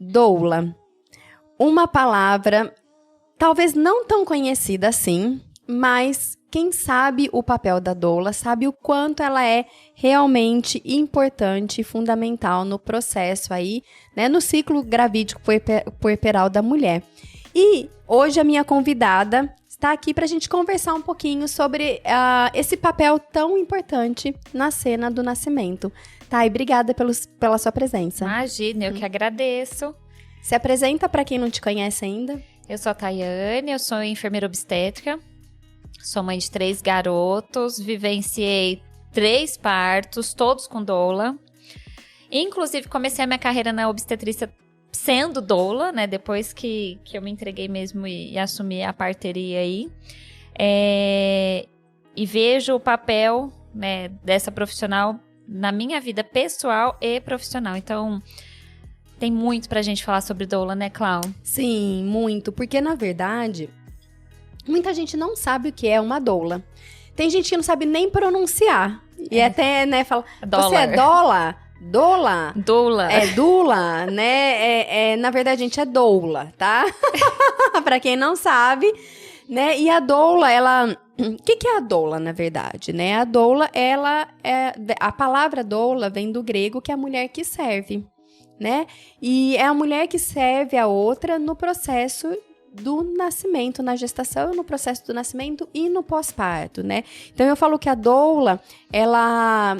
Doula. Uma palavra talvez não tão conhecida assim, mas quem sabe o papel da doula sabe o quanto ela é realmente importante e fundamental no processo aí, né, no ciclo gravídico puerperal da mulher. E hoje a minha convidada está aqui para a gente conversar um pouquinho sobre esse papel tão importante na cena do nascimento. Thay, obrigada pela sua presença. Imagina, eu que agradeço. Se apresenta para quem não te conhece ainda. Eu sou a Thayane, eu sou enfermeira obstétrica, sou mãe de 3 garotos, vivenciei 3 partos, todos com doula. Inclusive, comecei a minha carreira na obstetrícia sendo doula, né? Depois que eu me entreguei mesmo e assumi a parteria aí. E vejo o papel, né, dessa profissional na minha vida pessoal e profissional. Então, tem muito pra gente falar sobre doula, né, Clau? Sim, muito. Porque, na verdade, muita gente não sabe o que é uma doula. Tem gente que não sabe nem pronunciar. E até, né, fala, você é doula? Doula? Doula. É doula, né? Na verdade, gente, é doula, tá? Pra quem não sabe, né? E a doula, ela... O que é a doula, na verdade, né? A doula, ela é... A palavra doula vem do grego, que é a mulher que serve, né? E é a mulher que serve a outra no processo do nascimento, na gestação, no processo do nascimento e no pós-parto, né? Então, eu falo que a doula, ela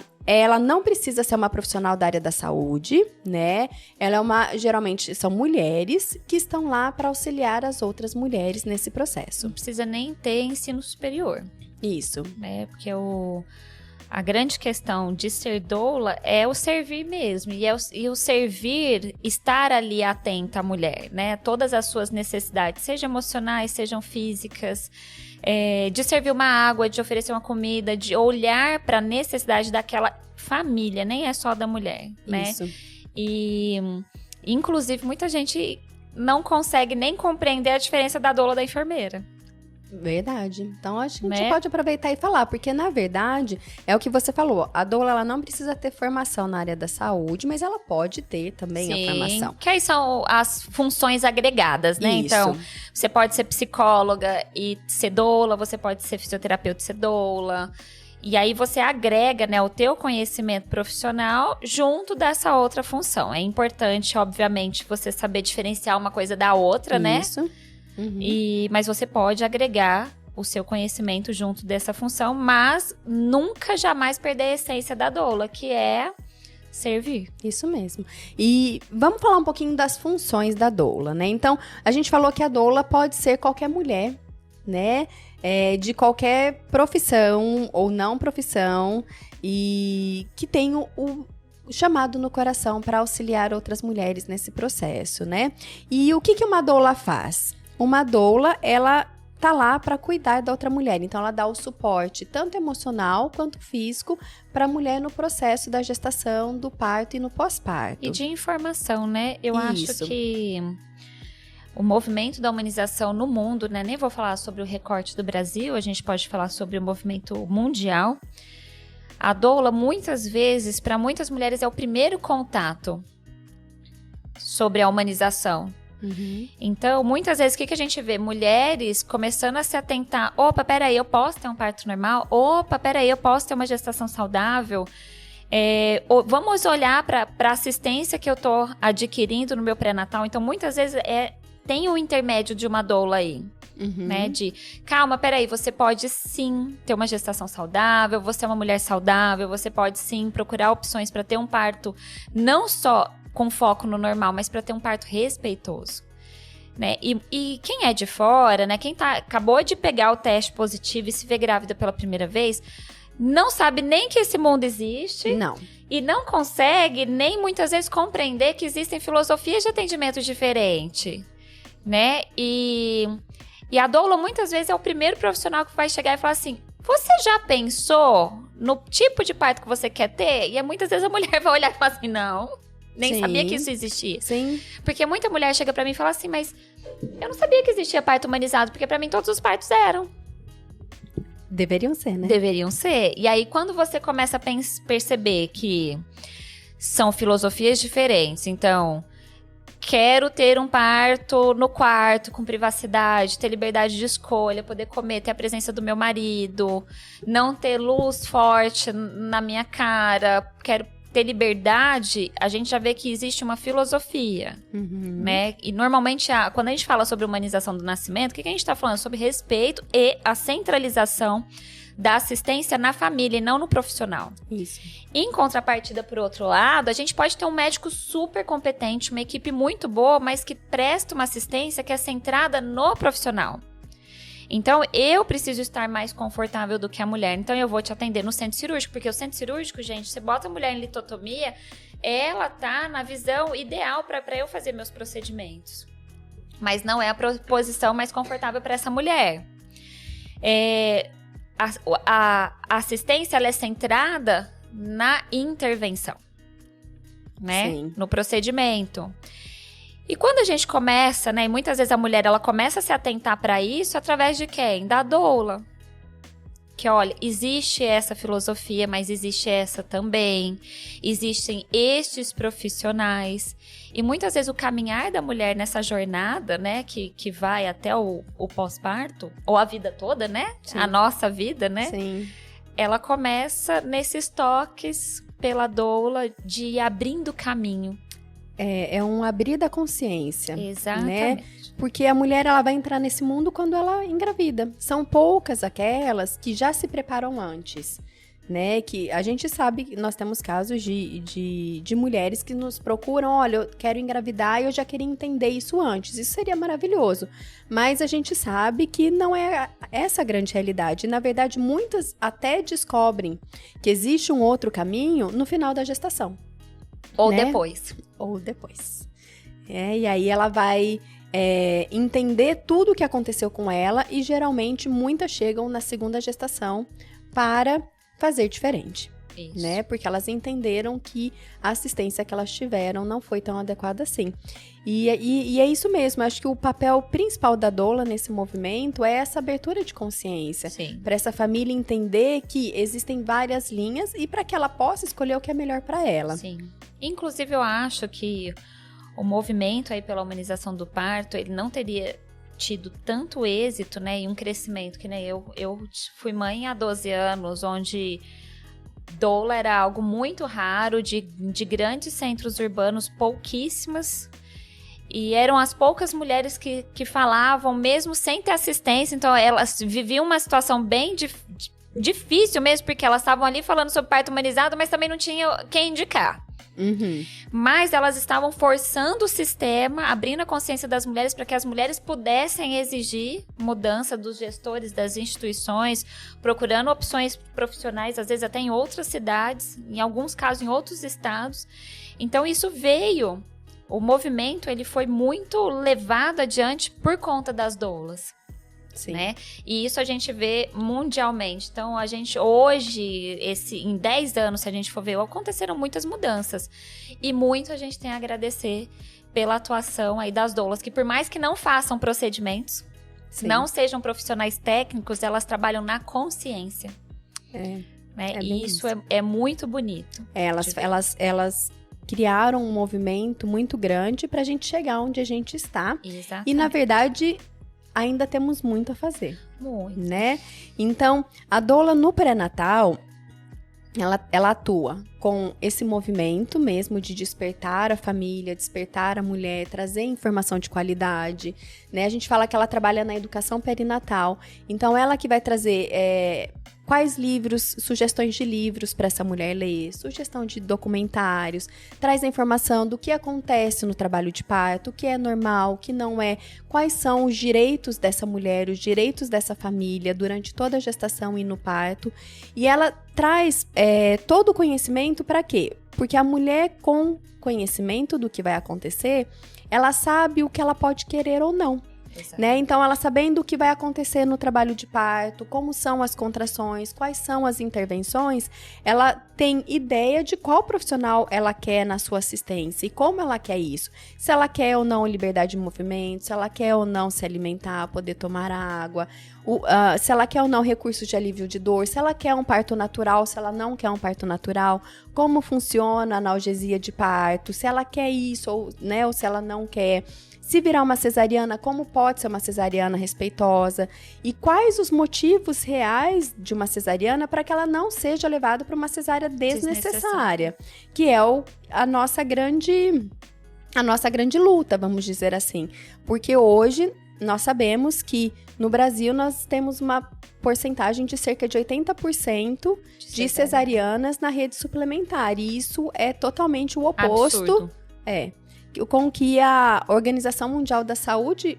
não precisa ser uma profissional da área da saúde, né? Geralmente são mulheres que estão lá para auxiliar as outras mulheres nesse processo. Não precisa nem ter ensino superior. Isso. Né? Porque a grande questão de ser doula é o servir mesmo. E o servir, estar ali atenta à mulher, né? Todas as suas necessidades, sejam emocionais, sejam físicas, de servir uma água, de oferecer uma comida, de olhar para a necessidade daquela família, nem é só da mulher, né? Isso. E, inclusive, muita gente não consegue nem compreender a diferença da doula da enfermeira. Verdade. Então, acho que a gente pode aproveitar e falar, porque, na verdade, é o que você falou, a doula, ela não precisa ter formação na área da saúde, mas ela pode ter também a formação. Que aí são as funções agregadas, né? Isso. Então, você pode ser psicóloga e ser doula, você pode ser fisioterapeuta e ser doula. E aí você agrega, né, o teu conhecimento profissional junto dessa outra função. É importante, obviamente, você saber diferenciar uma coisa da outra, né? Isso. Uhum. Mas você pode agregar o seu conhecimento junto dessa função, mas nunca, jamais perder a essência da doula, que é servir. Isso mesmo. E vamos falar um pouquinho das funções da doula, né? Então, a gente falou que a doula pode ser qualquer mulher, né? De qualquer profissão ou não profissão, e que tem o chamado no coração para auxiliar outras mulheres nesse processo, né? E o que uma doula faz? Uma doula, ela tá lá para cuidar da outra mulher. Então, ela dá o suporte, tanto emocional quanto físico, para a mulher no processo da gestação, do parto e no pós-parto. E de informação, né? Eu acho que o movimento da humanização no mundo, né? Nem vou falar sobre o recorte do Brasil, a gente pode falar sobre o movimento mundial. A doula, muitas vezes, para muitas mulheres, é o primeiro contato sobre a humanização. Uhum. Então, muitas vezes, o que a gente vê? Mulheres começando a se atentar. Opa, peraí, eu posso ter um parto normal? Opa, peraí, eu posso ter uma gestação saudável? Vamos olhar para a assistência que eu estou adquirindo no meu pré-natal. Então, muitas vezes, tem um intermédio de uma doula aí. Uhum. Né? Calma, peraí, você pode sim ter uma gestação saudável, você é uma mulher saudável, você pode sim procurar opções para ter um parto não só com foco no normal, mas para ter um parto respeitoso, né? E quem é de fora, né? Quem acabou de pegar o teste positivo e se vê grávida pela primeira vez, não sabe nem que esse mundo existe. Não. E não consegue nem muitas vezes compreender que existem filosofias de atendimento diferentes, né? E a doula muitas vezes é o primeiro profissional que vai chegar e falar assim: você já pensou no tipo de parto que você quer ter? E muitas vezes a mulher vai olhar e falar assim: não. Nem sabia que isso existia. Sim. Porque muita mulher chega pra mim e fala assim: mas eu não sabia que existia parto humanizado, porque pra mim todos os partos eram. Deveriam ser, né? Deveriam ser. E aí, quando você começa a perceber que são filosofias diferentes, então, quero ter um parto no quarto, com privacidade, ter liberdade de escolha, poder comer, ter a presença do meu marido, não ter luz forte na minha cara, quero ter liberdade, a gente já vê que existe uma filosofia, né? E normalmente, quando a gente fala sobre humanização do nascimento, o que a gente está falando? Sobre respeito e a centralização da assistência na família e não no profissional. Isso. Em contrapartida, por outro lado, a gente pode ter um médico super competente, uma equipe muito boa, mas que presta uma assistência que é centrada no profissional. Então, eu preciso estar mais confortável do que a mulher. Então, eu vou te atender no centro cirúrgico, porque o centro cirúrgico, gente, você bota a mulher em litotomia, ela tá na visão ideal para eu fazer meus procedimentos. Mas não é a posição mais confortável para essa mulher. A assistência, ela é centrada na intervenção, né? Sim. No procedimento. E quando a gente começa, né? E muitas vezes a mulher, ela começa a se atentar para isso através de quem? Da doula. Que, olha, existe essa filosofia, mas existe essa também. Existem estes profissionais. E muitas vezes o caminhar da mulher nessa jornada, né? Que vai até o pós-parto, ou a vida toda, né? Sim. A nossa vida, né? Sim. Ela começa nesses toques pela doula de ir abrindo caminho. É um abrir da consciência. Exatamente. Né? Porque a mulher, ela vai entrar nesse mundo quando ela engravida. São poucas aquelas que já se preparam antes, né? Que a gente sabe que nós temos casos de mulheres que nos procuram, olha, eu quero engravidar e eu já queria entender isso antes. Isso seria maravilhoso. Mas a gente sabe que não é essa a grande realidade. Na verdade, muitas até descobrem que existe um outro caminho no final da gestação. Ou né? depois. Ou depois. E aí ela vai entender tudo o que aconteceu com ela e geralmente muitas chegam na segunda gestação para fazer diferente. Isso. Né? Porque elas entenderam que a assistência que elas tiveram não foi tão adequada assim. E é isso mesmo, acho que o papel principal da doula nesse movimento é essa abertura de consciência. Para essa família entender que existem várias linhas e para que ela possa escolher o que é melhor para ela. Sim. Inclusive, eu acho que o movimento aí pela humanização do parto, ele não teria tido tanto êxito, né, e um crescimento, que nem eu fui mãe há 12 anos, onde doula era algo muito raro, de grandes centros urbanos, pouquíssimas, e eram as poucas mulheres que falavam, mesmo sem ter assistência, então elas viviam uma situação bem difícil mesmo, porque elas estavam ali falando sobre parto humanizado, mas também não tinha quem indicar. Mas elas estavam forçando o sistema, abrindo a consciência das mulheres para que as mulheres pudessem exigir mudança dos gestores das instituições, procurando opções profissionais, às vezes até em outras cidades, em alguns casos em outros estados. Então isso veio, o movimento ele foi muito levado adiante por conta das doulas. Sim. Né? E isso a gente vê mundialmente. Então, a gente hoje, em 10 anos, se a gente for ver, aconteceram muitas mudanças. E muito a gente tem a agradecer pela atuação aí das doulas, que por mais que não façam procedimentos, Sim. não sejam profissionais técnicos, elas trabalham na consciência. Né? E isso é muito bonito. Elas criaram um movimento muito grande para a gente chegar onde a gente está. Exatamente. E, na verdade, ainda temos muito a fazer. Muito. Né? Então, a doula no pré-natal, ela atua com esse movimento mesmo de despertar a família, despertar a mulher, trazer informação de qualidade, né? A gente fala que ela trabalha na educação perinatal, então ela que vai trazer quais livros, sugestões de livros para essa mulher ler, sugestão de documentários, traz a informação do que acontece no trabalho de parto, o que é normal, o que não é, quais são os direitos dessa mulher, os direitos dessa família durante toda a gestação e no parto, e ela traz todo o conhecimento para quê? Porque a mulher com conhecimento do que vai acontecer, ela sabe o que ela pode querer ou não. né? Então, ela sabendo o que vai acontecer no trabalho de parto, como são as contrações, quais são as intervenções, ela tem ideia de qual profissional ela quer na sua assistência e como ela quer isso. Se ela quer ou não liberdade de movimento, se ela quer ou não se alimentar, poder tomar água, se ela quer ou não recursos de alívio de dor, se ela quer um parto natural, se ela não quer um parto natural, como funciona a analgesia de parto, se ela quer isso ou, né, ou se ela não quer. Se virar uma cesariana, como pode ser uma cesariana respeitosa? E quais os motivos reais de uma cesariana para que ela não seja levada para uma cesárea desnecessária? Que é a nossa grande luta, vamos dizer assim. Porque hoje nós sabemos que no Brasil nós temos uma porcentagem de cerca de 80% de cesarianas na rede suplementar. E isso é totalmente o oposto. Absurdo. Com o que a Organização Mundial da Saúde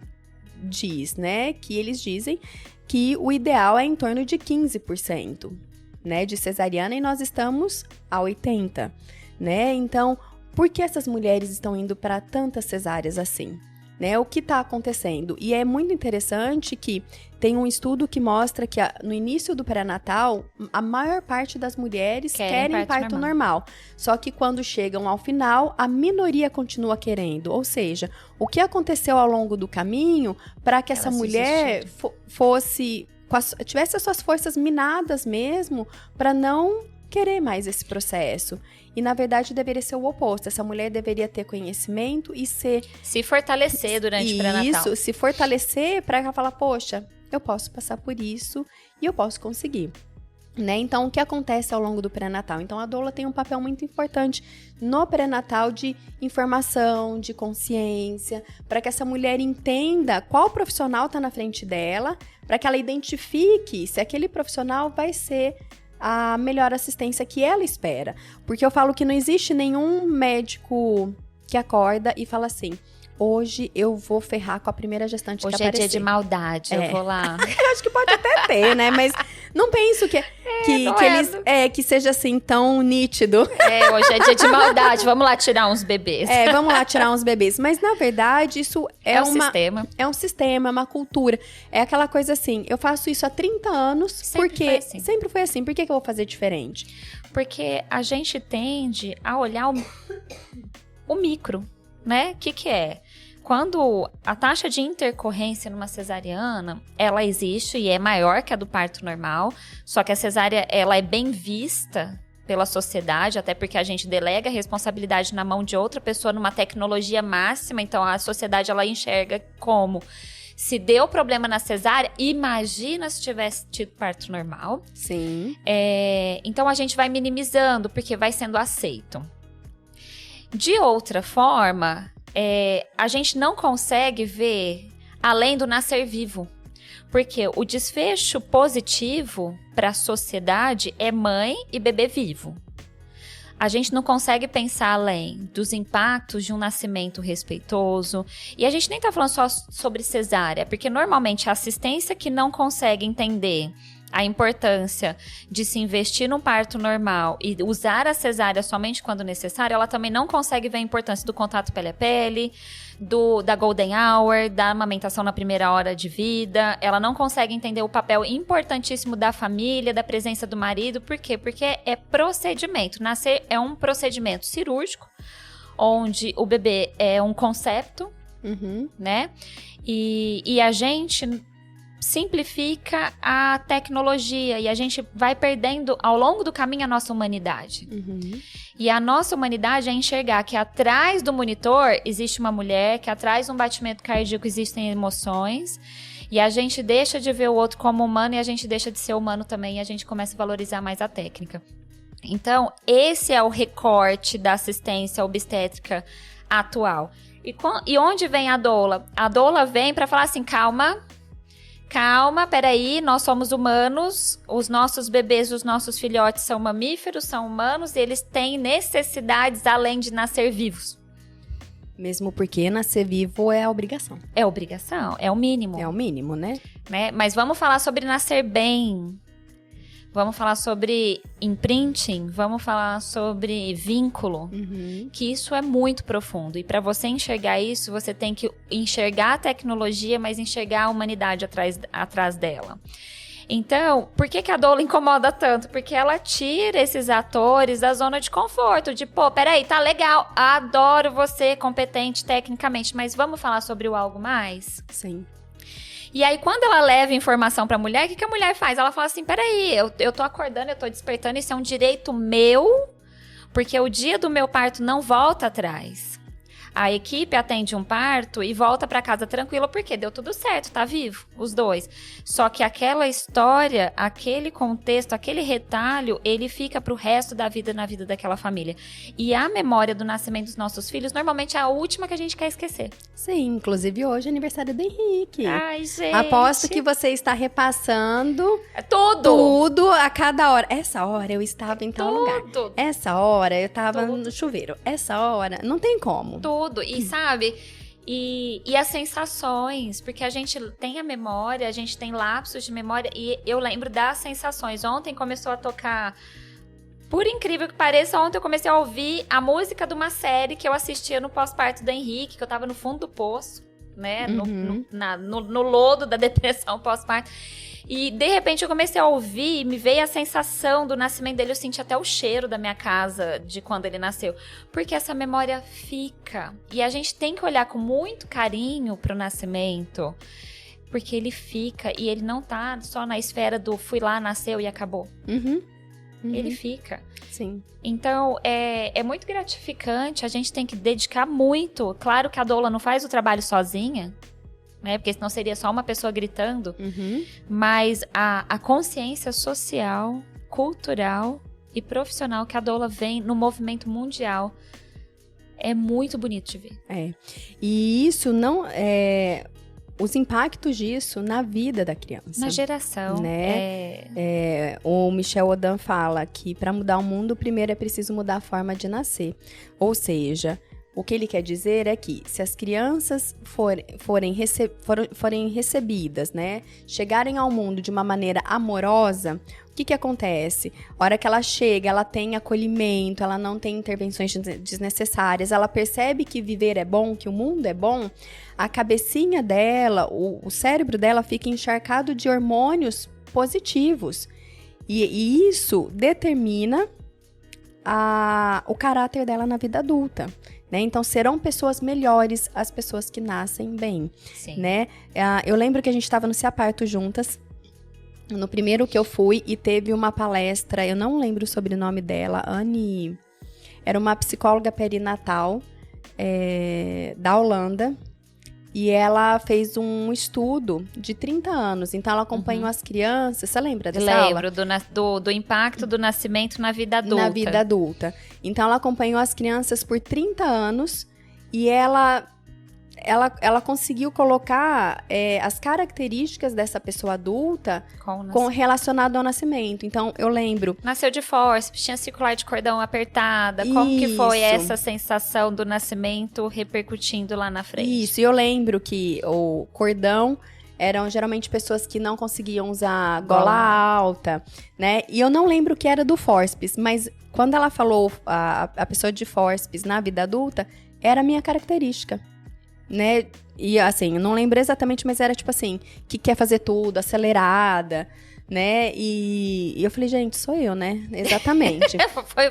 diz, né? Que eles dizem que o ideal é em torno de 15%, né? De cesariana, e nós estamos a 80%, né? Então, por que essas mulheres estão indo para tantas cesáreas assim? Né? O que está acontecendo? E é muito interessante que tem um estudo que mostra que no início do pré-natal, a maior parte das mulheres querem parto normal. Só que quando chegam ao final, a minoria continua querendo. Ou seja, o que aconteceu ao longo do caminho para que essa mulher tivesse as suas forças minadas mesmo para não querer mais esse processo. E, na verdade, deveria ser o oposto. Essa mulher deveria ter conhecimento e se fortalecer durante o pré-natal. Isso, se fortalecer para ela falar, poxa, eu posso passar por isso e eu posso conseguir. Né? Então, o que acontece ao longo do pré-natal? Então, a doula tem um papel muito importante no pré-natal de informação, de consciência, para que essa mulher entenda qual profissional está na frente dela, para que ela identifique se aquele profissional vai ser a melhor assistência que ela espera. Porque eu falo que não existe nenhum médico que acorda e fala assim, hoje eu vou ferrar com a primeira gestante que aparecer. Hoje é dia de maldade, eu vou lá. Eu acho que pode até ter, né? Mas não penso que seja assim tão nítido. Hoje é dia de maldade, vamos lá tirar uns bebês. Vamos lá tirar uns bebês. Mas, na verdade, isso é um sistema. É um sistema, é uma cultura. É aquela coisa assim, eu faço isso há 30 anos, sempre foi assim. Por que eu vou fazer diferente? Porque a gente tende a olhar o micro, né? O que é? Quando a taxa de intercorrência numa cesariana, ela existe e é maior que a do parto normal, só que a cesárea, ela é bem vista pela sociedade, até porque a gente delega a responsabilidade na mão de outra pessoa numa tecnologia máxima, então a sociedade, ela enxerga como se deu problema na cesárea, imagina se tivesse tido parto normal. Sim. Então a gente vai minimizando, porque vai sendo aceito. De outra forma, a gente não consegue ver além do nascer vivo. Porque o desfecho positivo para a sociedade é mãe e bebê vivo. A gente não consegue pensar além dos impactos de um nascimento respeitoso. E a gente nem está falando só sobre cesárea, porque normalmente a assistência que não consegue entender a importância de se investir num parto normal e usar a cesárea somente quando necessário, ela também não consegue ver a importância do contato pele a pele, da golden hour, da amamentação na primeira hora de vida. Ela não consegue entender o papel importantíssimo da família, da presença do marido. Por quê? Porque é procedimento. Nascer é um procedimento cirúrgico, onde o bebê é um concepto, né? E a gente simplifica a tecnologia e a gente vai perdendo ao longo do caminho a nossa humanidade. E a nossa humanidade é enxergar que atrás do monitor existe uma mulher, que atrás de um batimento cardíaco existem emoções, e a gente deixa de ver o outro como humano e a gente deixa de ser humano também, e a gente começa a valorizar mais a técnica. Então, esse é o recorte da assistência obstétrica atual. E onde vem a doula? A doula vem para falar assim, calma, peraí, nós somos humanos, os nossos bebês, os nossos filhotes são mamíferos, são humanos, e eles têm necessidades além de nascer vivos. Mesmo porque nascer vivo é a obrigação. É obrigação, é o mínimo. É o mínimo, né? Mas vamos falar sobre nascer bem. vamos falar sobre imprinting, vamos falar sobre vínculo, que isso é muito profundo. E para você enxergar isso, você tem que enxergar a tecnologia, mas enxergar a humanidade atrás dela. Então, por que a doula incomoda tanto? Porque ela tira esses atores da zona de conforto, de, pô, peraí, tá legal, adoro você, competente tecnicamente, mas vamos falar sobre o algo mais? Sim. E aí, quando ela leva informação pra mulher, o que a mulher faz? Ela fala assim, peraí, eu tô acordando, eu tô despertando, isso é um direito meu, porque o dia do meu parto não volta atrás. A equipe atende um parto e volta pra casa tranquila, porque deu tudo certo, tá vivo, os dois. Só que aquela história, aquele contexto, aquele retalho, ele fica pro resto da vida na vida daquela família. E a memória do nascimento dos nossos filhos, normalmente é a última que a gente quer esquecer. Sim, inclusive hoje é aniversário do Henrique. Ai, gente. Aposto que você está repassando tudo a cada hora. Essa hora eu estava em tal lugar. Essa hora eu estava no chuveiro. Essa hora, não tem como. Tudo. E sabe, e as sensações, porque a gente tem a memória, a gente tem lapsos de memória, e eu lembro das sensações. Ontem começou a tocar, por incrível que pareça, ontem eu comecei a ouvir a música de uma série que eu assistia no pós-parto do Henrique, que eu tava no fundo do poço, né, no lodo da depressão pós-parto. E, de repente, eu comecei a ouvir e me veio a sensação do nascimento dele. Eu senti até o cheiro da minha casa de quando ele nasceu. Porque essa memória fica. E a gente tem que olhar com muito carinho pro nascimento. Porque ele fica. E ele não tá só na esfera do fui lá, nasceu e acabou. Ele fica. Sim. Então, é muito gratificante. A gente tem que dedicar muito. Claro que a doula não faz o trabalho sozinha. Né? Porque senão seria só uma pessoa gritando, mas a consciência social, cultural e profissional que a doula vem no movimento mundial é muito bonito de ver. E isso não os impactos disso na vida da criança. Na geração. Né? O Michel Odan fala que para mudar o mundo, primeiro é preciso mudar a forma de nascer. Ou seja, o que ele quer dizer é que se as crianças forem recebidas, né, chegarem ao mundo de uma maneira amorosa, o que acontece? A hora que ela chega, ela tem acolhimento, ela não tem intervenções desnecessárias, ela percebe que viver é bom, que o mundo é bom, a cabecinha dela, o cérebro dela fica encharcado de hormônios positivos. E isso determina o caráter dela na vida adulta. Né? Então, serão pessoas melhores as pessoas que nascem bem. Sim. Né? Eu lembro que a gente estava no Ciaparto juntas, no primeiro que eu fui, e teve uma palestra, eu não lembro o sobrenome dela, Anne, era uma psicóloga perinatal da Holanda, e ela fez um estudo de 30 anos, então ela acompanhou as crianças, você lembra dessa aula? Lembro do impacto do nascimento na vida adulta. Na vida adulta. Então ela acompanhou as crianças por 30 anos e ela conseguiu colocar as características dessa pessoa adulta relacionado ao nascimento. Então, eu lembro... Nasceu de fórceps, tinha circular de cordão apertada. Como que foi essa sensação do nascimento repercutindo lá na frente? Isso, e eu lembro que o cordão eram geralmente pessoas que não conseguiam usar gola alta, né? E eu não lembro o que era do fórceps, mas quando ela falou a pessoa de fórceps na vida adulta, era a minha característica. Né? E assim, eu não lembro exatamente, mas era tipo assim, que quer fazer tudo, acelerada, né? E eu falei, gente, sou eu, né? Exatamente.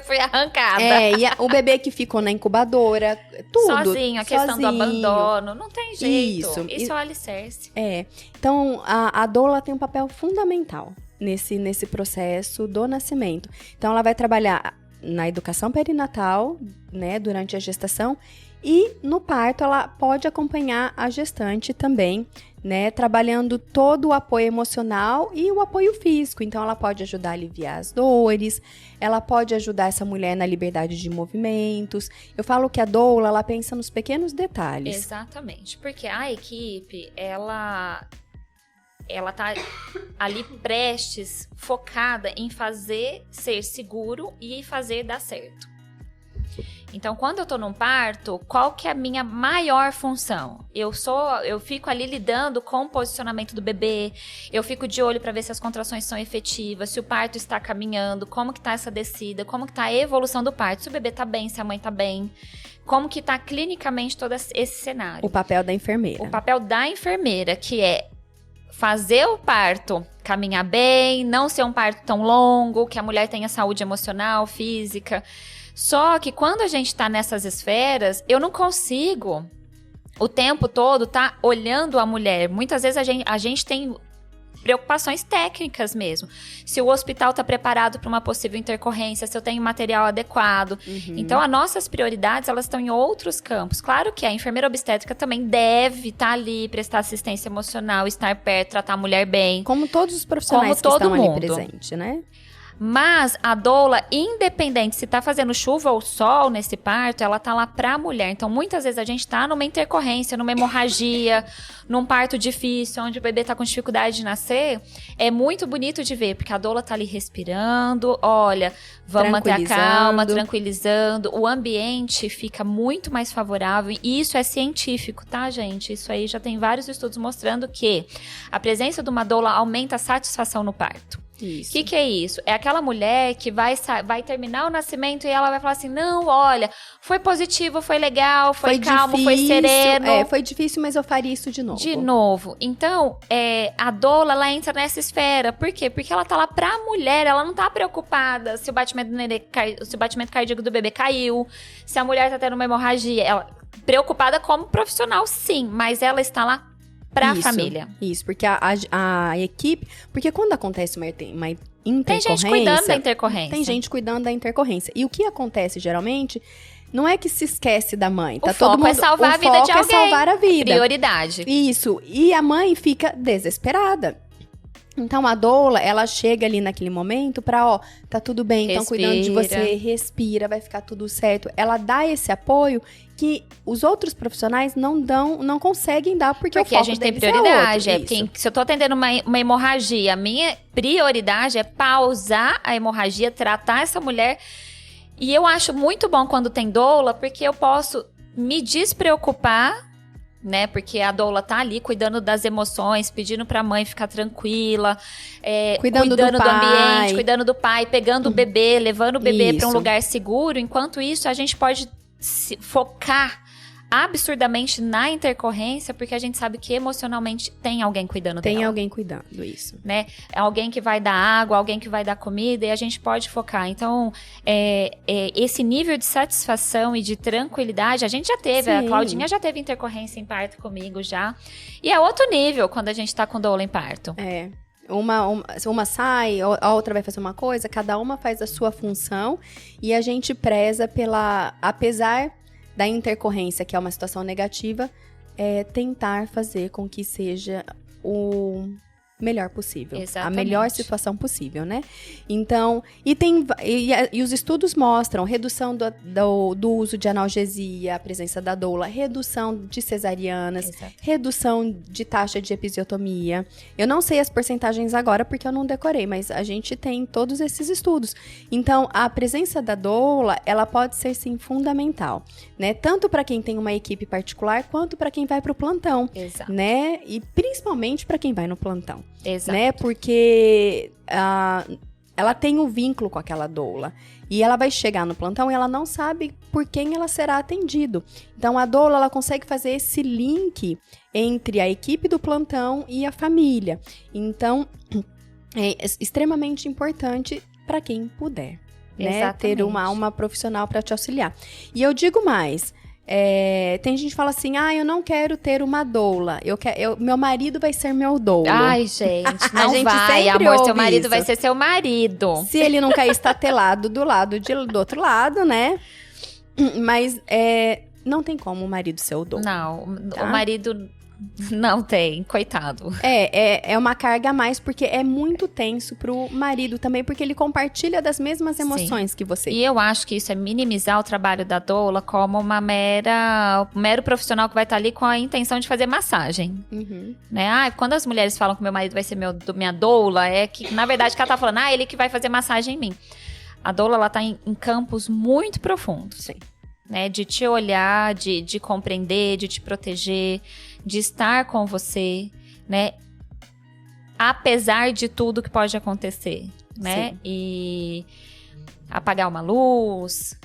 Foi arrancada. E o bebê que ficou na incubadora, tudo. Sozinho, a questão do abandono, não tem jeito. Isso é o alicerce. Então, a doula tem um papel fundamental nesse processo do nascimento. Então, ela vai trabalhar na educação perinatal, né, durante a gestação. E no parto, ela pode acompanhar a gestante também, né? Trabalhando todo o apoio emocional e o apoio físico. Então, ela pode ajudar a aliviar as dores, ela pode ajudar essa mulher na liberdade de movimentos. Eu falo que a doula, ela pensa nos pequenos detalhes. Exatamente, porque a equipe, ela tá ali prestes, focada em fazer ser seguro e fazer dar certo. Então, quando eu tô num parto, qual que é a minha maior função? Eu fico ali lidando com o posicionamento do bebê, eu fico de olho para ver se as contrações são efetivas, se o parto está caminhando, como que tá essa descida, como que tá a evolução do parto, se o bebê tá bem, se a mãe tá bem, como que tá clinicamente todo esse cenário. O papel da enfermeira. O papel da enfermeira, que é fazer o parto caminhar bem, não ser um parto tão longo, que a mulher tenha saúde emocional, física. Só que quando a gente tá nessas esferas, eu não consigo o tempo todo tá olhando a mulher. Muitas vezes a gente tem preocupações técnicas mesmo. Se o hospital está preparado para uma possível intercorrência, se eu tenho material adequado. Então, as nossas prioridades, elas estão em outros campos. Claro que a enfermeira obstétrica também deve estar ali, prestar assistência emocional, estar perto, tratar a mulher bem. Como todos os profissionais que estão ali presentes, né? Mas a doula, independente se tá fazendo chuva ou sol nesse parto, ela tá lá pra mulher. Então, muitas vezes a gente tá numa intercorrência, numa hemorragia, num parto difícil, onde o bebê tá com dificuldade de nascer. É muito bonito de ver, porque a doula tá ali respirando, olha, vamos manter a calma, tranquilizando. O ambiente fica muito mais favorável. E isso é científico, tá, gente? Isso aí já tem vários estudos mostrando que a presença de uma doula aumenta a satisfação no parto. O que é isso? É aquela mulher que vai terminar o nascimento e ela vai falar assim, não, olha, foi positivo, foi legal, foi calmo, difícil, foi sereno. Foi difícil, mas eu faria isso de novo. De novo. Então, a doula, ela entra nessa esfera. Por quê? Porque ela tá lá pra mulher, ela não tá preocupada se o batimento cardíaco do bebê caiu, se a mulher tá tendo uma hemorragia. Ela preocupada como profissional, sim, mas ela está lá pra família. Isso, porque a equipe... Porque quando acontece uma intercorrência... Tem gente cuidando da intercorrência. Tem gente cuidando da intercorrência. E o que acontece, geralmente, não é que se esquece da mãe. Tá todo mundo, é salvar a vida de alguém. É salvar a vida. Prioridade. Isso. E a mãe fica desesperada. Então, a doula, ela chega ali naquele momento pra, tá tudo bem, estão cuidando de você, respira, vai ficar tudo certo. Ela dá esse apoio que os outros profissionais não conseguem dar, porque o foco a gente tem prioridade. Porque se eu tô atendendo uma hemorragia, a minha prioridade é pausar a hemorragia, tratar essa mulher. E eu acho muito bom quando tem doula, porque eu posso me despreocupar, né? Porque a doula tá ali cuidando das emoções, pedindo pra mãe ficar tranquila, cuidando do ambiente, cuidando do pai, pegando o bebê, levando o bebê pra um lugar seguro. Enquanto isso, a gente pode se focar absurdamente na intercorrência, porque a gente sabe que emocionalmente tem alguém cuidando dela. Tem alguém cuidando, isso. Né? É alguém que vai dar água, alguém que vai dar comida, e a gente pode focar. Então, esse nível de satisfação e de tranquilidade, a gente já teve. Sim. A Claudinha já teve intercorrência em parto comigo já. E é outro nível quando a gente tá com doula em parto. Uma sai, a outra vai fazer uma coisa, cada uma faz a sua função, e a gente preza apesar da intercorrência, que é uma situação negativa, tentar fazer com que seja o melhor possível. Exatamente. A melhor situação possível, né? Então, e os estudos mostram redução do uso de analgesia, a presença da doula, redução de cesarianas, Exato. Redução de taxa de episiotomia. Eu não sei as porcentagens agora, porque eu não decorei, mas a gente tem todos esses estudos. Então, a presença da doula, ela pode ser, sim, fundamental, né? Tanto para quem tem uma equipe particular, quanto para quem vai para o plantão. Exato. Né? E principalmente para quem vai no plantão. Exato. Né? Porque ela tem um vínculo com aquela doula. E ela vai chegar no plantão e ela não sabe por quem ela será atendido. Então, a doula, ela consegue fazer esse link entre a equipe do plantão e a família. Então, é extremamente importante para quem puder, né? Ter uma profissional para te auxiliar. E eu digo mais... tem gente que fala assim, eu não quero ter uma doula, meu marido vai ser meu doulo. Ai, gente, não vai, amor, seu marido vai ser seu marido. Se ele não cair estatelado do outro lado, né? Mas não tem como o marido ser o doulo. Não, tá? O marido não tem, coitado. É uma carga a mais, porque é muito tenso pro marido também, porque ele compartilha das mesmas emoções que você. E eu acho que isso é minimizar o trabalho da doula como um mero profissional que vai estar ali com a intenção de fazer massagem. Uhum. Né? Quando as mulheres falam que meu marido vai ser minha doula, é que, na verdade, que ela tá falando, ele que vai fazer massagem em mim. A doula, ela tá em campos muito profundos. Sim. né? De te olhar, de compreender, de te proteger, de estar com você, né? Apesar de tudo que pode acontecer, né? Sim. E apagar uma luz,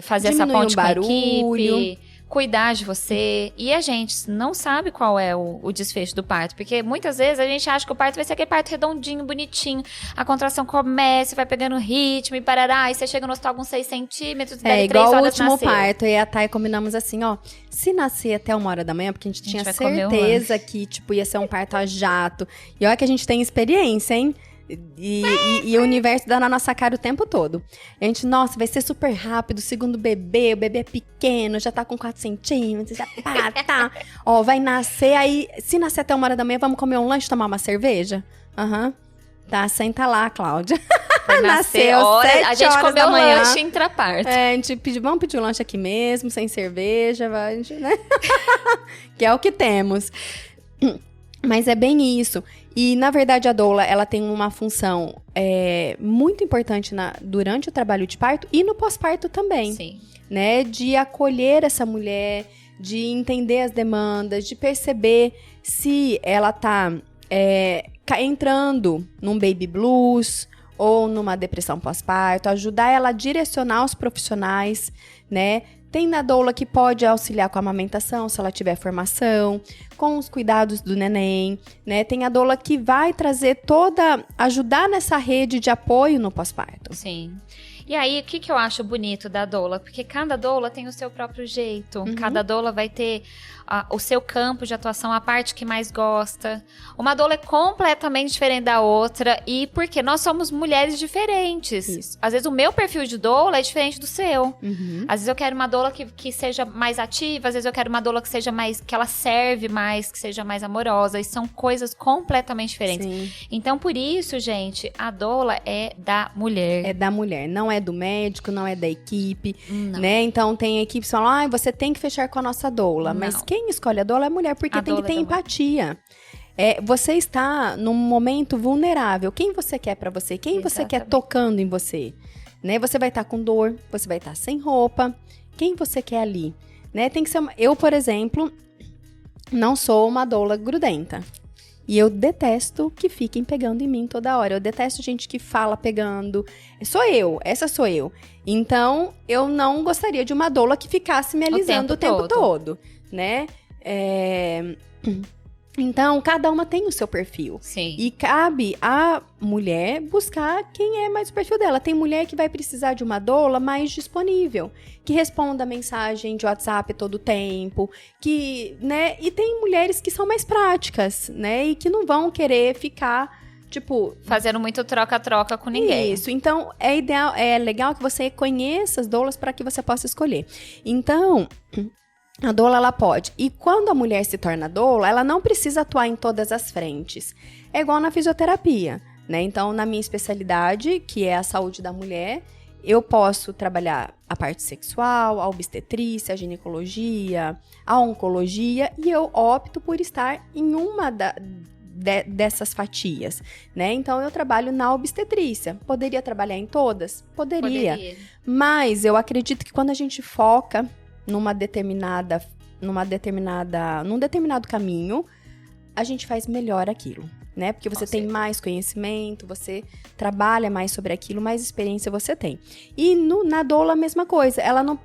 fazer essa Diminuir ponte o com a barulho. equipe, cuidar de você. E a gente não sabe qual é o desfecho do parto, porque muitas vezes a gente acha que o parto vai ser aquele parto redondinho, bonitinho, a contração começa, vai pegando ritmo e parará, e você chega no hospital com 6 centímetros, dali 3 igual o horas último nasceu. parto. Eu e a Thay combinamos assim, ó. Se nascer até 1h da manhã, porque a gente tinha vai comer um certeza que, tipo, ia ser um parto a jato. E olha que a gente tem experiência, hein? E o universo dá na nossa cara o tempo todo. A gente, nossa, vai ser super rápido. Segundo bebê, o bebê é pequeno, já tá com 4 centímetros, já tá. Ó, vai nascer, aí, se nascer até 1h da manhã, vamos comer um lanche, tomar uma cerveja? Aham. Tá, senta lá, Cláudia. Vai nascer, olha, a gente comeu lanche intraparto. A gente vamos pedir um lanche aqui mesmo, sem cerveja, vai, né? Que é o que temos. Mas é bem isso. E, na verdade, a doula, ela tem uma função muito importante durante o trabalho de parto e no pós-parto também. Sim. Né? De acolher essa mulher, de entender as demandas, de perceber se ela tá entrando num baby blues ou numa depressão pós-parto, ajudar ela a direcionar os profissionais, né? Tem na doula que pode auxiliar com a amamentação, se ela tiver formação, com os cuidados do neném, né? Tem a doula que vai trazer ajudar nessa rede de apoio no pós-parto. Sim. E aí, o que eu acho bonito da doula? Porque cada doula tem o seu próprio jeito. Uhum. Cada doula vai ter o seu campo de atuação, a parte que mais gosta. Uma doula é completamente diferente da outra. E porque nós somos mulheres diferentes. Isso. Às vezes o meu perfil de doula é diferente do seu. Uhum. Às vezes eu quero uma doula que seja mais ativa. Às vezes eu quero uma doula que seja mais... que ela serve mais, que seja mais amorosa. E são coisas completamente diferentes. Sim. Então, por isso, gente, a doula é da mulher. É da mulher, não é do médico, não é da equipe, Não. né? Então tem equipes que falam, você tem que fechar com a nossa doula. Não. Mas quem escolhe a doula é a mulher, porque A tem que doula ter é da mulher. empatia. Você está num momento vulnerável. Quem você quer pra você? Quem você quer Exatamente. tocando em você? Né? Você vai estar com dor, você vai estar sem roupa. Quem você quer ali? Né? Tem que ser eu, por exemplo, não sou uma doula grudenta. E eu detesto que fiquem pegando em mim toda hora. Eu detesto gente que fala pegando. Essa sou eu. Então, eu não gostaria de uma doula que ficasse me alisando o tempo todo, né? Então, cada uma tem o seu perfil. Sim. E cabe à mulher buscar quem é mais o perfil dela. Tem mulher que vai precisar de uma doula mais disponível, que responda a mensagem de WhatsApp todo o tempo, né? E tem mulheres que são mais práticas, né? E que não vão querer ficar, tipo... fazendo muito troca-troca com ninguém. Isso, então é legal que você conheça as doulas para que você possa escolher. Então... a doula, ela pode. E quando a mulher se torna doula, ela não precisa atuar em todas as frentes. É igual na fisioterapia, né? Então, na minha especialidade, que é a saúde da mulher, eu posso trabalhar a parte sexual, a obstetrícia, a ginecologia, a oncologia, e eu opto por estar em uma dessas fatias, né? Então, eu trabalho na obstetrícia. Poderia trabalhar em todas? Poderia. Mas eu acredito que quando a gente foca num determinado caminho, a gente faz melhor aquilo, né? Porque você tem mais conhecimento, você trabalha mais sobre aquilo, mais experiência você tem. E na doula a mesma coisa, ela não...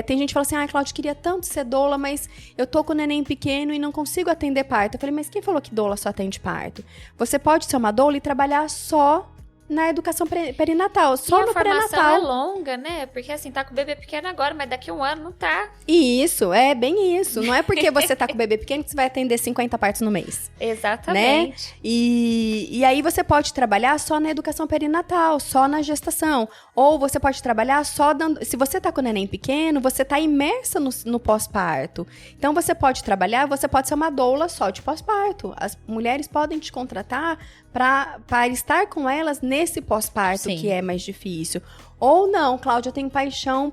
tem gente que fala assim, Cláudia, queria tanto ser doula, mas eu tô com o neném pequeno e não consigo atender parto. Eu falei, mas quem falou que doula só atende parto? Você pode ser uma doula e trabalhar só na educação perinatal, só no pré-natal. A formação é longa, né? Porque assim, tá com o bebê pequeno agora, mas daqui a um ano não tá. Isso, é bem isso. Não é porque você tá com o bebê pequeno que você vai atender 50 partos no mês. Exatamente. Né? E aí você pode trabalhar só na educação perinatal, só na gestação. Ou você pode trabalhar só dando... Se você tá com o neném pequeno, você tá imersa no pós-parto. Então você pode ser uma doula só de pós-parto. As mulheres podem te contratar para estar com elas nesse pós-parto, Sim. que é mais difícil. Ou não, Cláudia, eu tenho paixão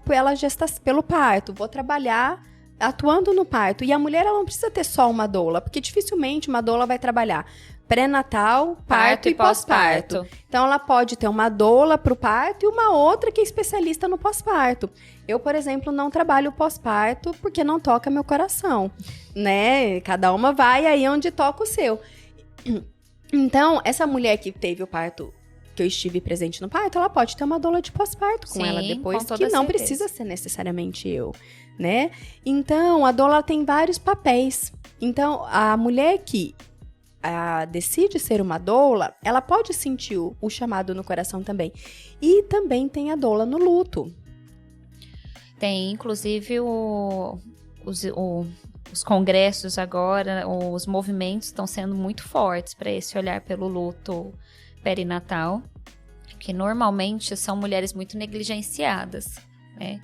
pelo parto, vou trabalhar atuando no parto. E a mulher, ela não precisa ter só uma doula, porque dificilmente uma doula vai trabalhar pré-natal, parto e pós-parto. Então, ela pode ter uma doula para o parto e uma outra que é especialista no pós-parto. Eu, por exemplo, não trabalho pós-parto porque não toca meu coração, né? Cada uma vai aí onde toca o seu. Então, essa mulher que teve o parto, que eu estive presente no parto, ela pode ter uma doula de pós-parto com ela depois, que não precisa ser necessariamente eu, né? Então, a doula tem vários papéis. Então, a mulher que decide ser uma doula, ela pode sentir o chamado no coração também. E também tem a doula no luto. Tem, inclusive, os congressos agora, os movimentos estão sendo muito fortes para esse olhar pelo luto perinatal, que normalmente são mulheres muito negligenciadas, né?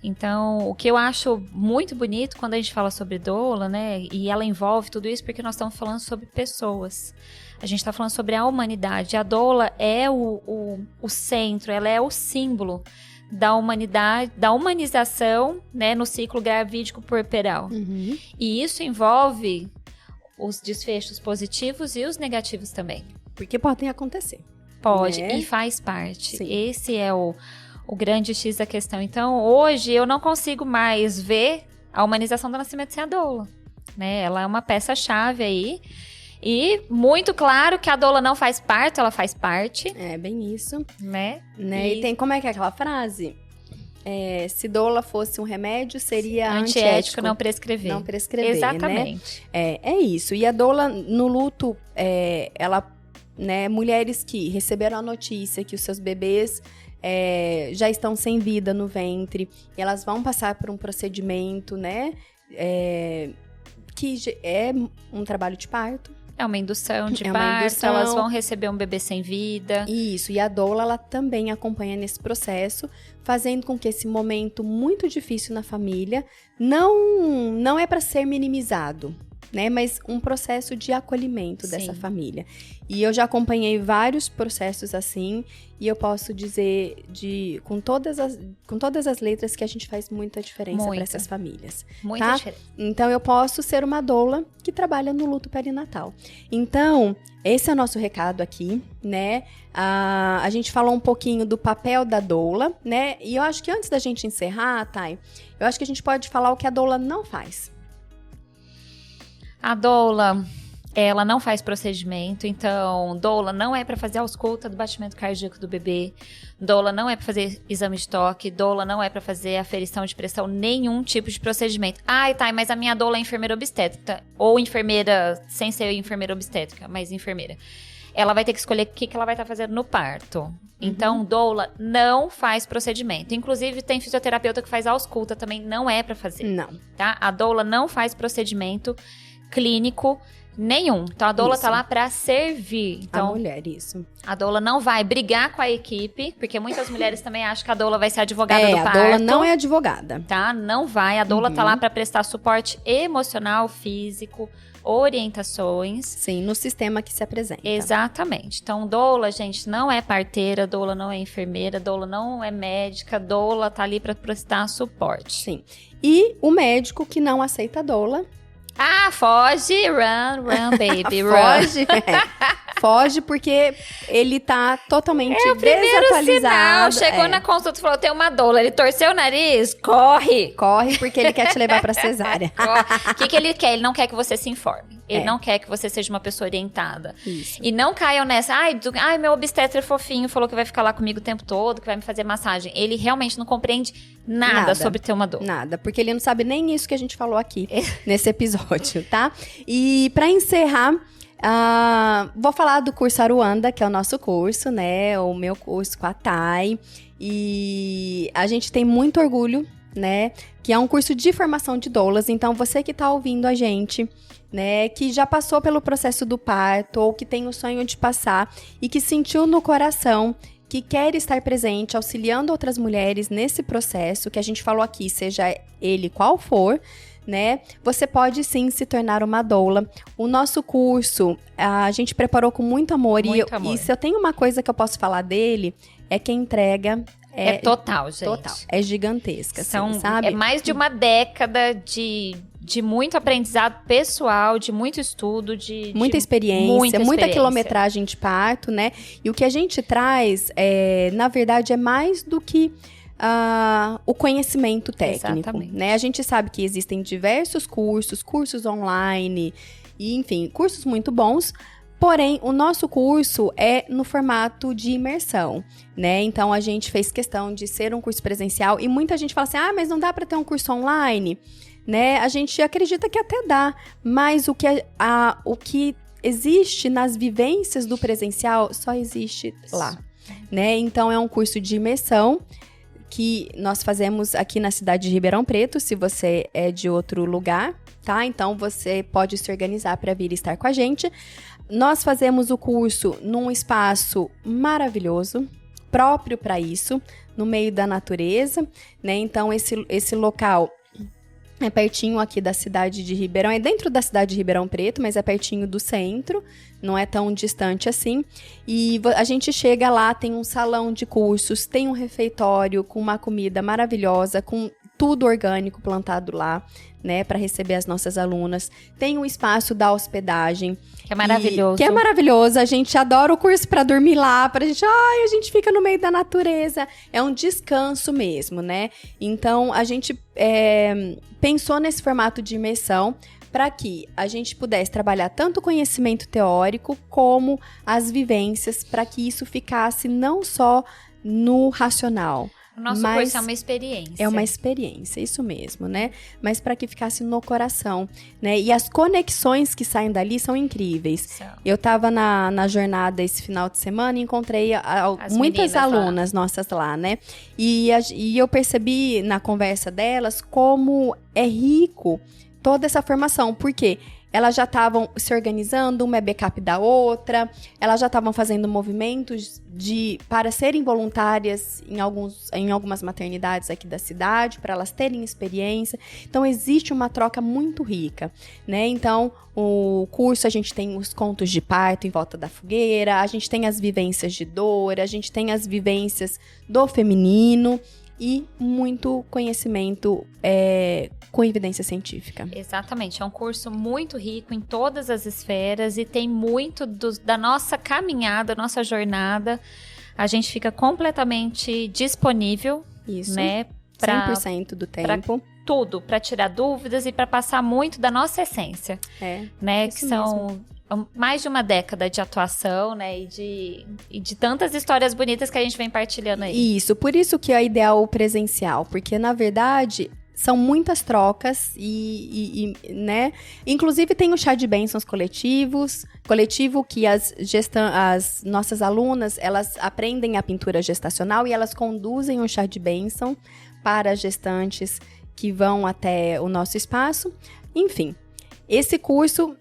Então, o que eu acho muito bonito quando a gente fala sobre doula, né, e ela envolve tudo isso porque nós estamos falando sobre pessoas. A gente está falando sobre a humanidade. A doula é o centro, ela é o símbolo da humanidade, da humanização, né, no ciclo gravídico puerperal. Uhum. E isso envolve os desfechos positivos e os negativos também. Porque podem acontecer. Pode, né? E faz parte. Sim. Esse é o grande X da questão. Então, hoje, eu não consigo mais ver a humanização do nascimento sem a doula, né? Ela é uma peça-chave aí. E muito claro que a doula não faz parto, ela faz parte. É, bem isso. Né? E tem, como é que é aquela frase? Se doula fosse um remédio, seria antiético não prescrever. Não prescrever, Exatamente. Né? É isso. E a doula, no luto, ela, né, mulheres que receberam a notícia que os seus bebês já estão sem vida no ventre, e elas vão passar por um procedimento, né, que é um trabalho de parto. É uma indução de uma parto, indução. Elas vão receber um bebê sem vida. Isso, e a doula, ela também acompanha nesse processo, fazendo com que esse momento muito difícil na família não é para ser minimizado, né? Mas um processo de acolhimento dessa família. E eu já acompanhei vários processos assim, e eu posso dizer com todas as letras que a gente faz muita diferença para essas famílias. Muita diferença. Então, eu posso ser uma doula que trabalha no luto perinatal. Então, esse é o nosso recado aqui, né? A gente falou um pouquinho do papel da doula, né? E eu acho que antes da gente encerrar, Thay, eu acho que a gente pode falar o que a doula não faz. A doula, ela não faz procedimento, então doula não é para fazer a ausculta do batimento cardíaco do bebê, doula não é para fazer exame de toque, doula não é para fazer aferição de pressão, nenhum tipo de procedimento. Ai, tá, mas a minha doula é enfermeira obstétrica, ou enfermeira, sem ser enfermeira obstétrica, mas enfermeira. Ela vai ter que escolher o que ela vai estar fazendo no parto. Então, doula não faz procedimento. Inclusive, tem fisioterapeuta que faz ausculta, também não é para fazer. Não. Tá? A doula não faz procedimento clínico nenhum. Então, a doula tá lá pra servir. Então, a mulher, isso. A doula não vai brigar com a equipe, porque muitas mulheres também acham que a doula vai ser advogada do parto. A doula não é advogada. Tá? Não vai. A doula tá lá pra prestar suporte emocional, físico, orientações. Sim, no sistema que se apresenta. Exatamente. Então, doula, gente, não é parteira, doula não é enfermeira, doula não é médica, doula tá ali pra prestar suporte. Sim. E o médico que não aceita a doula... Ah, foge, run, baby, run. Foge, foge porque ele tá totalmente desatualizado. Sinal. Chegou na consulta e falou, tem uma doula, ele torceu o nariz, corre. Corre porque ele quer te levar pra cesárea. O que ele quer? Ele não quer que você se informe. Ele não quer que você seja uma pessoa orientada. Isso. E não caiam nessa, ai, meu obstetra é fofinho, falou que vai ficar lá comigo o tempo todo, que vai me fazer massagem. Ele realmente não compreende nada sobre ter uma doula. Nada, porque ele não sabe nem isso que a gente falou aqui nesse episódio, tá? E pra encerrar, vou falar do curso Aruanda, que é o nosso curso, né? O meu curso com a Thay. E a gente tem muito orgulho, né? Que é um curso de formação de doulas. Então, você que tá ouvindo a gente, né, que já passou pelo processo do parto ou que tem o sonho de passar e que sentiu no coração que quer estar presente, auxiliando outras mulheres nesse processo, que a gente falou aqui, seja ele qual for, né, você pode sim se tornar uma doula. O nosso curso, a gente preparou com muito amor. E se eu tenho uma coisa que eu posso falar dele, é que a entrega... É total, gente. Total. É gigantesca, assim, São, sabe? É mais de uma década de de muito aprendizado pessoal, de muito estudo, de muita experiência, muita quilometragem de parto, né? E o que a gente traz, na verdade, é mais do que o conhecimento técnico, Exatamente. né? A gente sabe que existem diversos cursos online, e, enfim, cursos muito bons. Porém, o nosso curso é no formato de imersão, né? Então, a gente fez questão de ser um curso presencial e muita gente fala assim, mas não dá para ter um curso online, né? A gente acredita que até dá, mas o que existe nas vivências do presencial só existe lá, né? Então, é um curso de imersão que nós fazemos aqui na cidade de Ribeirão Preto, se você é de outro lugar, tá? Então, você pode se organizar para vir estar com a gente. Nós fazemos o curso num espaço maravilhoso, próprio para isso, no meio da natureza, né? Então, esse local é pertinho aqui da cidade de Ribeirão, é dentro da cidade de Ribeirão Preto, mas é pertinho do centro, não é tão distante assim. E a gente chega lá, tem um salão de cursos, tem um refeitório com uma comida maravilhosa, com tudo orgânico plantado lá, né, para receber as nossas alunas. Tem o espaço da hospedagem. Que é maravilhoso. Que é maravilhoso. A gente adora o curso para dormir lá, a gente fica no meio da natureza. É um descanso mesmo, né? Então, a gente pensou nesse formato de imersão para que a gente pudesse trabalhar tanto o conhecimento teórico como as vivências, para que isso ficasse não só no racional. O nosso curso é uma experiência. É uma experiência, isso mesmo, né? Mas para que ficasse no coração, né? E as conexões que saem dali são incríveis. Eu estava na jornada esse final de semana e encontrei muitas alunas nossas lá, né? E eu percebi na conversa delas como é rico toda essa formação. Por quê? Elas já estavam se organizando, uma é backup da outra, elas já estavam fazendo movimentos para serem voluntárias em algumas maternidades aqui da cidade, para elas terem experiência. Então, existe uma troca muito rica, né? Então, o curso, a gente tem os contos de parto em volta da fogueira, a gente tem as vivências de dor, a gente tem as vivências do feminino, e muito conhecimento com evidência científica. Exatamente, é um curso muito rico em todas as esferas e tem muito da nossa caminhada, nossa jornada. A gente fica completamente disponível, isso, né? 100% do tempo. Tudo, para tirar dúvidas e para passar muito da nossa essência. Né? Que são mais de uma década de atuação, né? E de tantas histórias bonitas que a gente vem partilhando aí. Isso, por isso que é ideal o presencial, porque na verdade são muitas trocas né? Inclusive tem o chá de bênçãos coletivo que as nossas alunas, elas aprendem a pintura gestacional e elas conduzem o chá de bênção para as gestantes que vão até o nosso espaço. Enfim, esse curso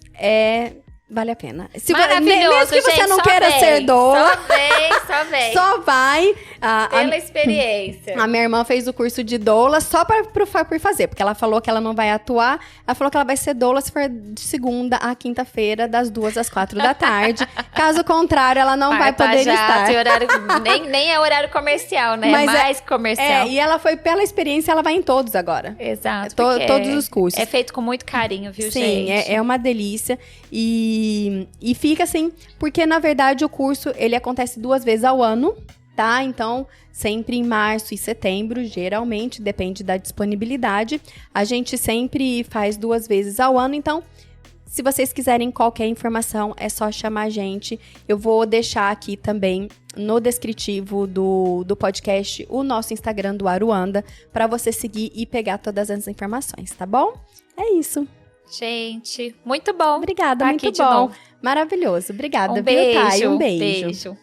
vale a pena. Maravilhoso, mesmo que você gente, não queira ser doula. Só vem. Só vai. Pela experiência. A minha irmã fez o curso de doula só por fazer. Porque ela falou que ela não vai atuar. Ela falou que ela vai ser doula se for de segunda a quinta-feira, das 2 às 4 da tarde. Caso contrário, ela não vai poder estar. Horário, nem é horário comercial, né? Mas é mais comercial. E ela foi pela experiência, ela vai em todos agora. Exato. Todos os cursos. É feito com muito carinho, viu, gente? Sim, é uma delícia. E fica assim, porque na verdade o curso, ele acontece 2 vezes ao ano, tá? Então, sempre em março e setembro, geralmente, depende da disponibilidade. A gente sempre faz 2 vezes ao ano, então, se vocês quiserem qualquer informação, é só chamar a gente. Eu vou deixar aqui também no descritivo do podcast o nosso Instagram do Aruanda, para você seguir e pegar todas as informações, tá bom? É isso. Gente, muito bom. Obrigada, muito bom. Maravilhoso. Obrigada, viu, Thay? Um beijo.